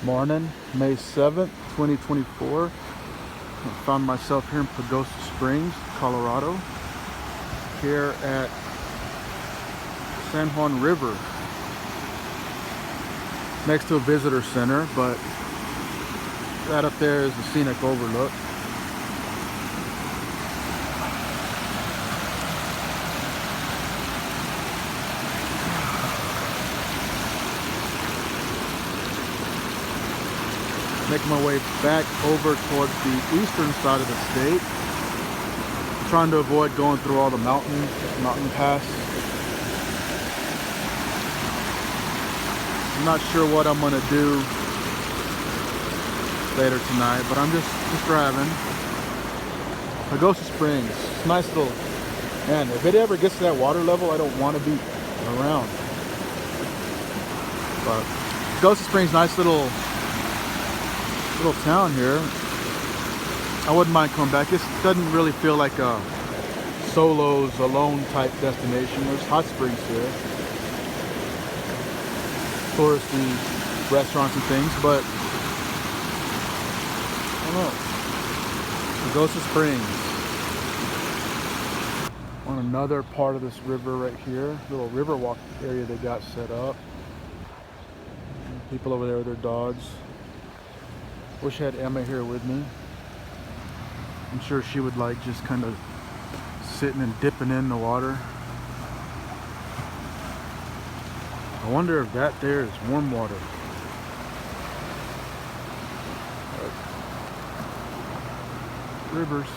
Morning, May 7th, 2024. I found myself here in Pagosa Springs, Colorado, here at San Juan River, next to a visitor center, but right up there is the scenic overlook. Making my way back over towards the eastern side of the state. Trying to avoid going through all the mountain pass. I'm not sure what I'm gonna do later tonight, but I'm just driving. Pagosa Springs, nice little, man, if it ever gets to that water level, I don't want to be around. But Pagosa Springs, nice little town here. I wouldn't mind coming back. This doesn't really feel like a solos alone type destination. There's hot springs here, touristy restaurants and things, but I don't know. Pagosa Springs on another part of this river right here, little river walk area they got set up. People over there with their dogs. Wish I had Emma here with me. I'm sure she would like just kind of sitting and dipping in the water. I wonder if that there is warm water. Rivers.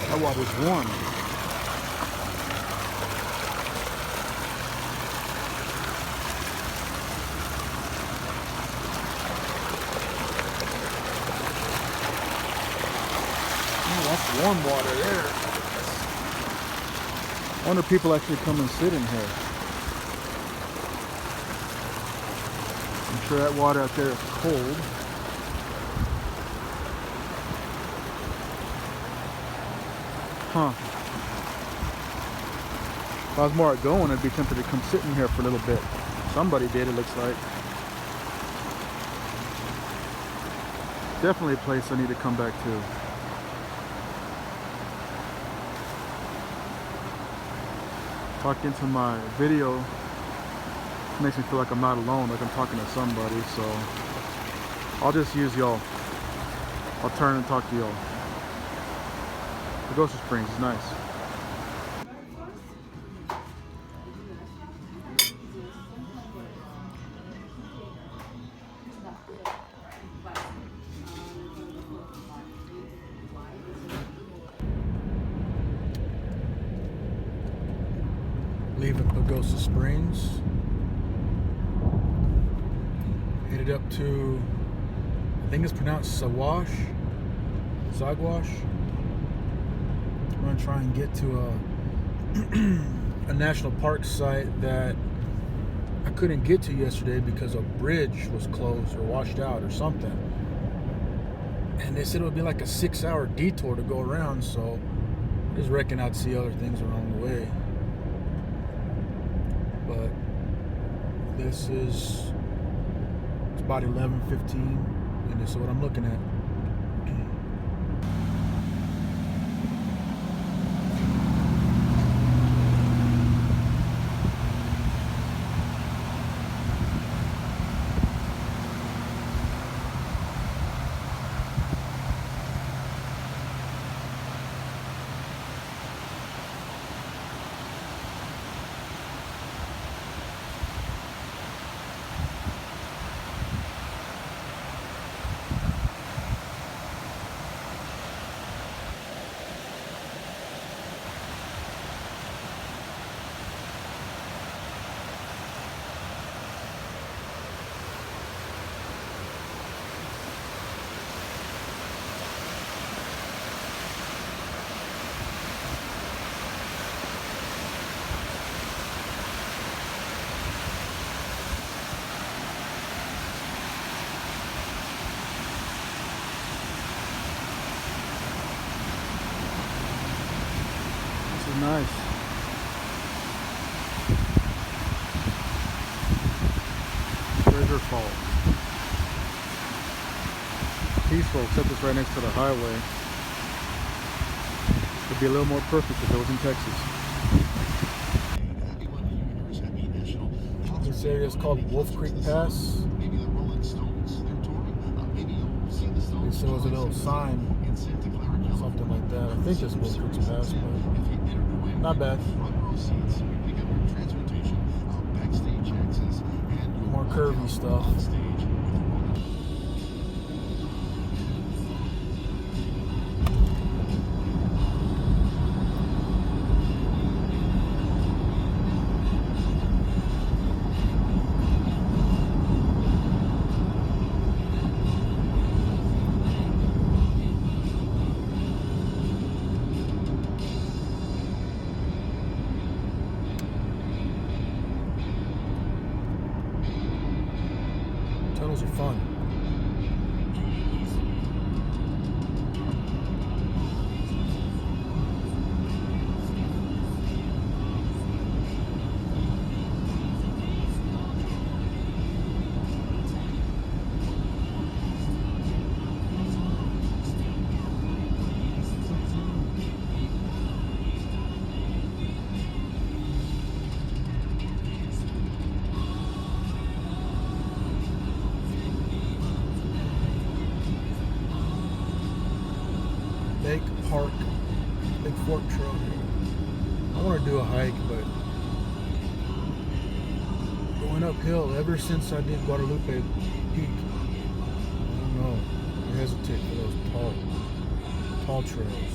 That water's warm. Oh, that's warm water there. I wonder if people actually come and sit in here. I'm sure that water out there is cold. Huh. If I was more outgoing, I'd be tempted to come sit in here for a little bit. Somebody did, it looks like. Definitely a place I need to come back to. Talking to my video makes me feel like I'm not alone, like I'm talking to somebody, so I'll just use y'all. I'll turn and talk to y'all. Pagosa Springs is nice. Leaving Pagosa Springs. Headed up to, I think it's pronounced Zagwash. I'm gonna try and get to a national park site that I couldn't get to yesterday because a bridge was closed or washed out or something. And they said it would be like a 6-hour detour to go around, so I just reckon I'd see other things along the way. But this is, it's about 11:15, and this is what I'm looking at. nice. Treasure Falls. Peaceful, except it's right next to the highway. It'd be a little more perfect if it was in Texas. This area is called Wolf Creek Pass. It shows a little sign, something like that. I think it's Wolf Creek Pass, but not bad. More curvy stuff. Tunnels are fun. Lake Park, Big Fork Trail here. I want to do a hike, but going uphill ever since I did Guadalupe Peak, I don't know. I hesitate for those tall trails.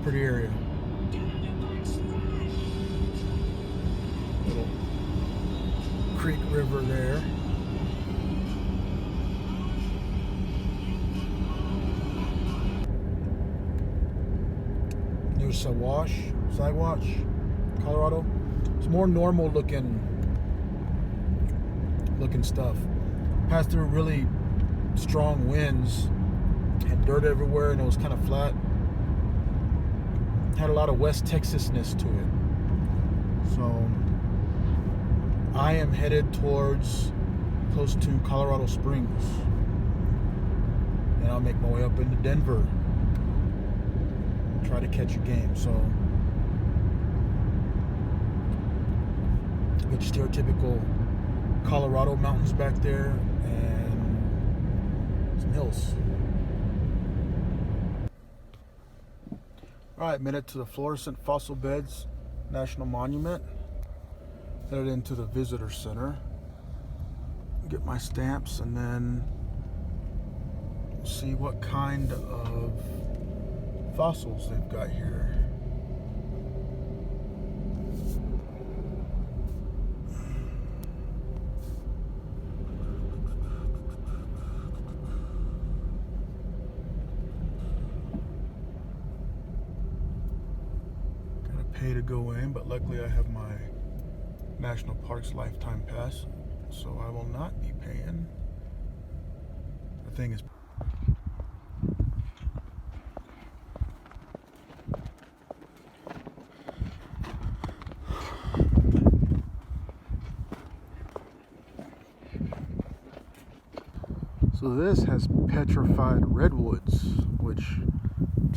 Pretty area. Little creek river there. Siwash, Colorado. It's more normal looking stuff. Passed through really strong winds, had dirt everywhere, and it was kind of flat. Had a lot of West Texas-ness to it. So I am headed towards close to Colorado Springs, and I'll make my way up into Denver. Try to catch a game. So good stereotypical Colorado mountains back there and some hills. Alright, made it to the Florissant Fossil Beds National Monument. Headed into the visitor center. Get my stamps and then see what kind of fossils they've got here. Gotta pay to go in, but luckily I have my National Parks Lifetime Pass, so I will not be paying. The thing is, so this has petrified redwoods, which,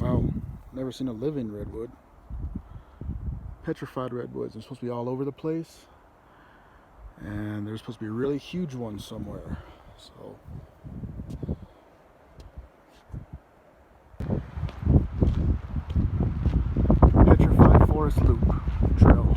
wow, never seen a living redwood. Petrified redwoods. They're supposed to be all over the place, and there's supposed to be a really huge one somewhere. So Petrified Forest Loop Trail.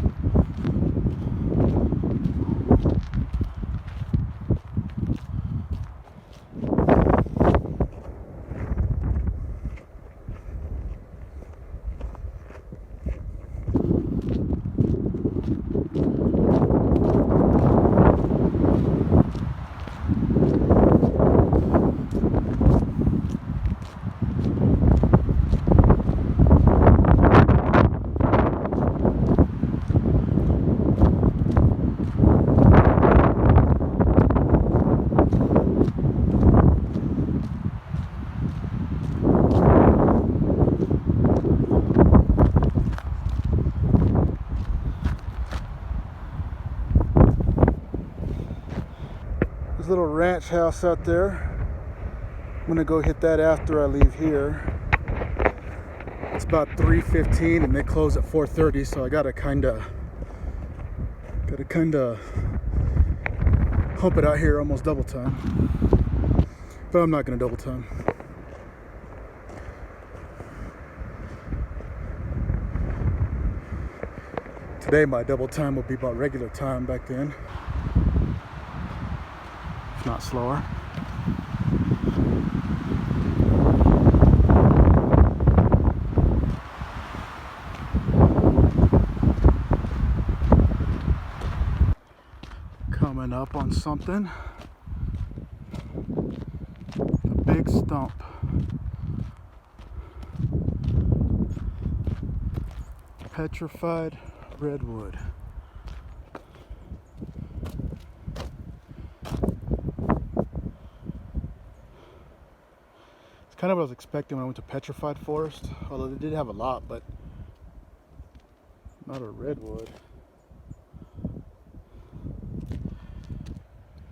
There's a little ranch house out there. I'm gonna go hit that after I leave here. It's about 3:15 and they close at 4:30, so I gotta kinda hump it out here almost double time. But I'm not gonna double time. Today my double time will be about regular time back then, if not slower. Coming up on something. A big stump. Petrified redwood. It's kind of what I was expecting when I went to Petrified Forest, although they did have a lot, but not a redwood.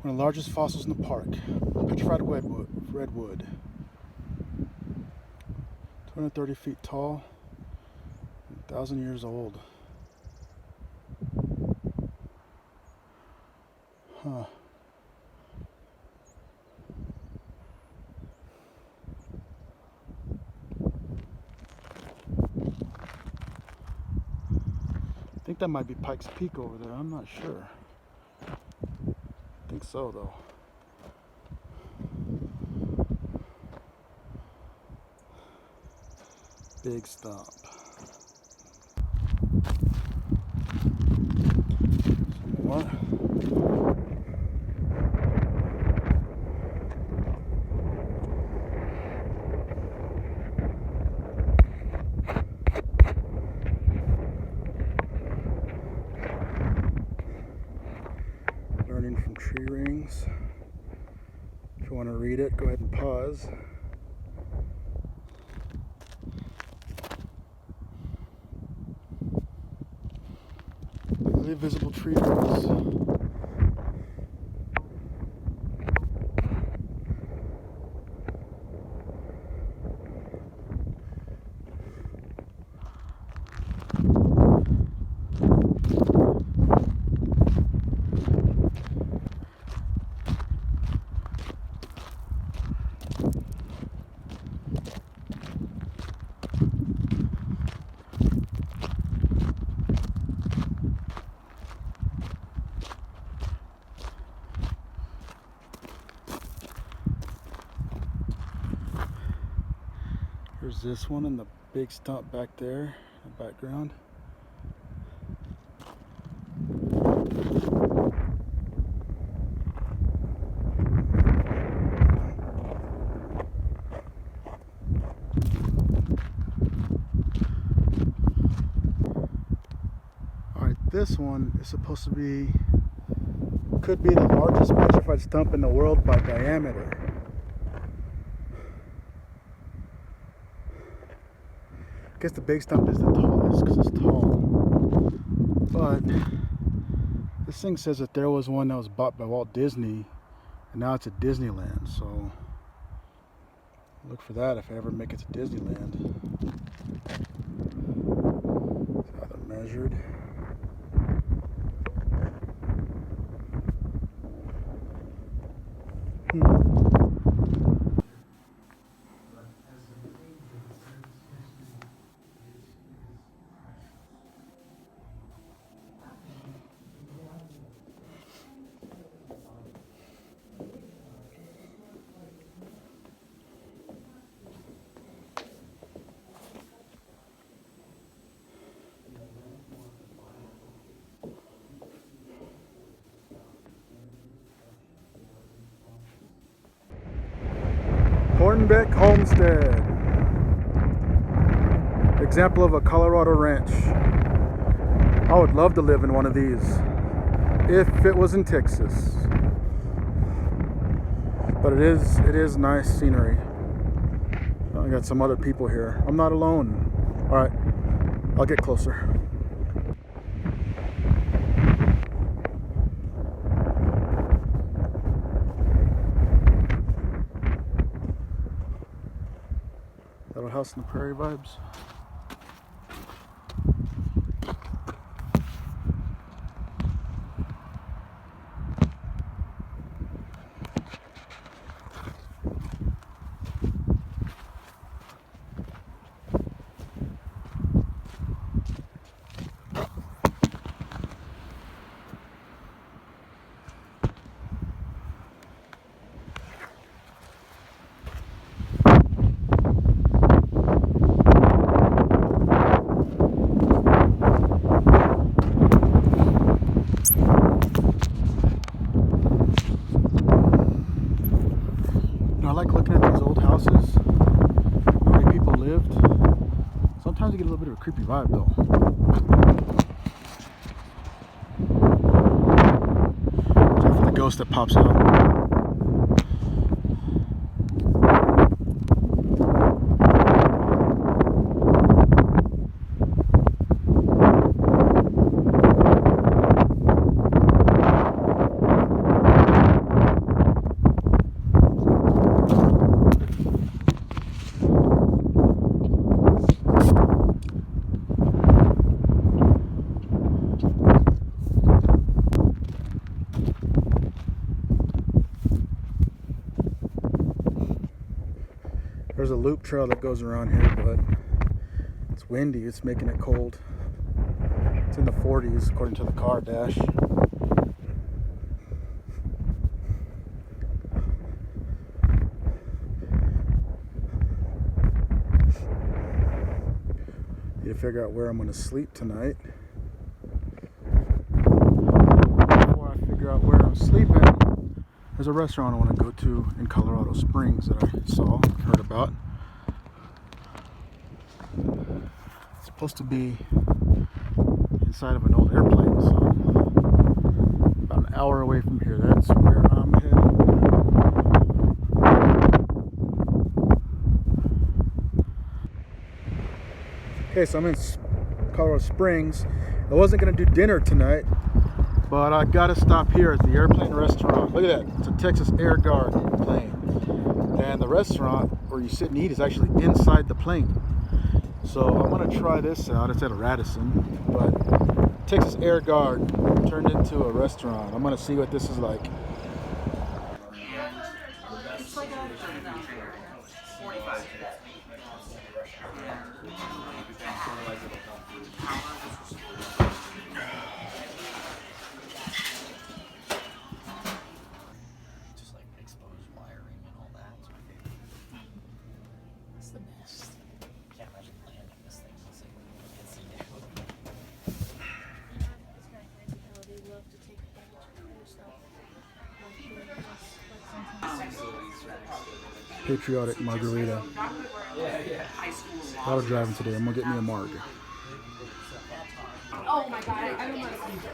One of the largest fossils in the park. Petrified redwood. 230 feet tall, 1,000 years old. Huh. I think that might be Pikes Peak over there. I'm not sure. I think so, though. Big stump. Some more. Learning from tree rings. If you want to read it, go ahead and pause. Clearly visible tree rings. There's this one and the big stump back there in the background. Alright, this one is supposed to be, could be the largest petrified stump in the world by diameter. I guess the big stump is the tallest because it's tall, but this thing says that there was one that was bought by Walt Disney and now it's at Disneyland, so look for that if I ever make it to Disneyland. That's how they're measured. Hornbeck Homestead. Example of a Colorado ranch. I would love to live in one of these if it was in Texas. But it is nice scenery. I got some other people here. I'm not alone. Alright, I'll get closer. House on the Prairie vibes. I like looking at these old houses, the way people lived. Sometimes you get a little bit of a creepy vibe though. Except for the ghost that pops out. There's a loop trail that goes around here, but it's windy. It's making it cold. It's in the 40s according to the car dash. Need to figure out where I'm going to sleep tonight. Before I figure out where I'm sleeping, there's a restaurant I want to go to in Colorado Springs that I heard about. It's supposed to be inside of an old airplane, so about an hour away from here. That's where I'm headed. Okay, so I'm in Colorado Springs. I wasn't going to do dinner tonight, but I gotta stop here at the airplane restaurant. Look at that, it's a Texas Air Guard plane. And the restaurant where you sit and eat is actually inside the plane. So I wanna try this out. It's at a Radisson, but Texas Air Guard turned into a restaurant. I'm gonna see what this is like. It's like a 45. Just like exposed wiring and all that. It's the best. Can't imagine landing this thing. It's like it's the issue. It's kind of crazy how they love to take advantage of your stuff. Patriotic margarita. A lot of driving today. I'm gonna get me a marg. Oh my god, I don't want to see it.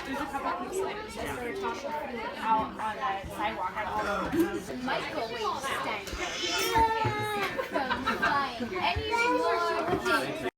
There's a couple of weeks later that started talking out on the sidewalk at all. Microwave stank. From flying any more things.